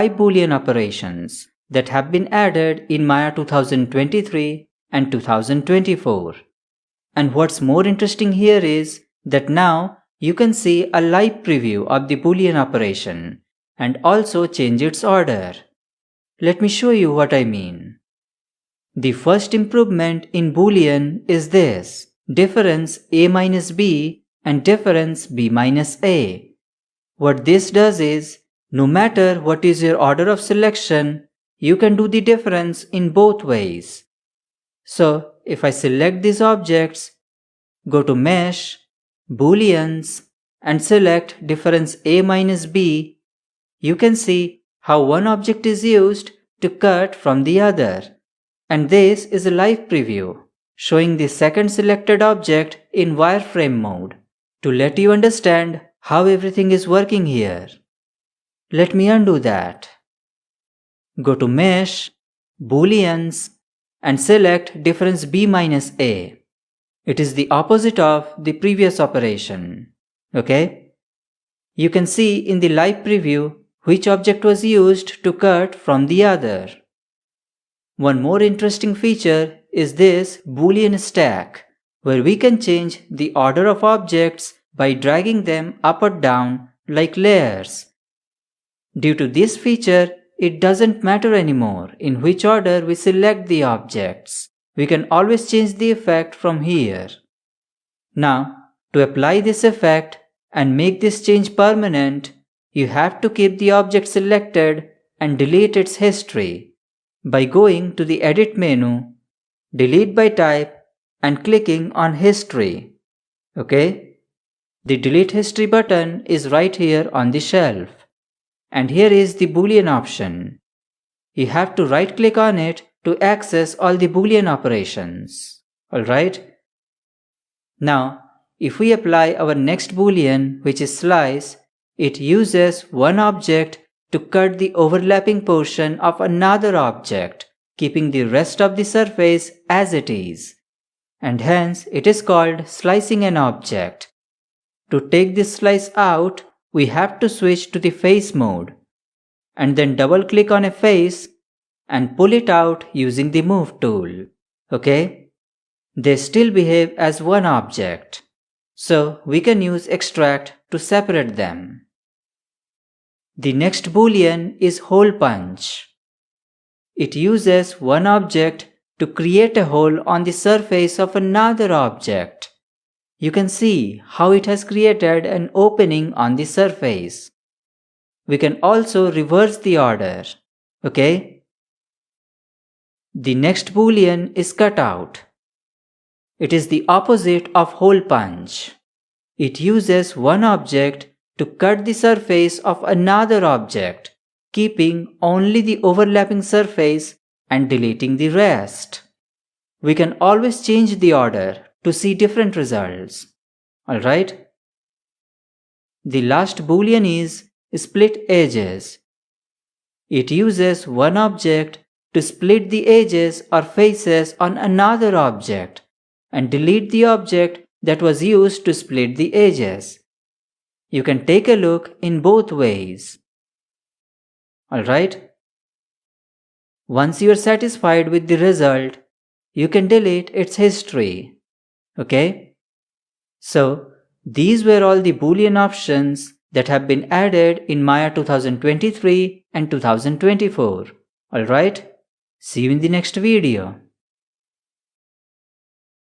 5 Boolean operations that have been added in Maya 2023 and 2024. And what's more interesting here is that now you can see a live preview of the Boolean operation and also change its order. Let me show you what I mean. The first improvement in Boolean is this: difference A minus B and difference B minus A. What this does is, no matter what is your order of selection, you can do the difference in both ways. So if I select these objects, go to Mesh, Booleans, and select difference A minus B, you can see how one object is used to cut from the other. And this is a live preview, showing the second selected object in wireframe mode, to let you understand how everything is working here. Let me undo that. Go to Mesh, Booleans, and select difference B minus A. It is the opposite of the previous operation. Okay? You can see in the live preview which object was used to cut from the other. One more interesting feature is this Boolean stack, where we can change the order of objects by dragging them up or down like layers. Due to this feature, it doesn't matter anymore in which order we select the objects. We can always change the effect from here. Now, to apply this effect and make this change permanent, you have to keep the object selected and delete its history by going to the Edit menu, Delete by Type, and clicking on History. Okay? The Delete History button is right here on the shelf. And here is the Boolean option. You have to right-click on it to access all the Boolean operations. Alright? Now, if we apply our next Boolean, which is slice, it uses one object to cut the overlapping portion of another object, keeping the rest of the surface as it is. And hence, it is called slicing an object. To take this slice out, we have to switch to the face mode, and then double-click on a face and pull it out using the Move tool. Okay? They still behave as one object, so we can use Extract to separate them. The next Boolean is hole punch. It uses one object to create a hole on the surface of another object. You can see how it has created an opening on the surface. We can also reverse the order. Okay? The next Boolean is cutout. It is the opposite of hole punch. It uses one object to cut the surface of another object, keeping only the overlapping surface and deleting the rest. We can always change the order to see different results. Alright? The last Boolean is split edges. It uses one object to split the edges or faces on another object and delete the object that was used to split the edges. You can take a look in both ways. Alright? Once you are satisfied with the result, you can delete its history. Okay? So, these were all the Boolean options that have been added in Maya 2023 and 2024. Alright? See you in the next video.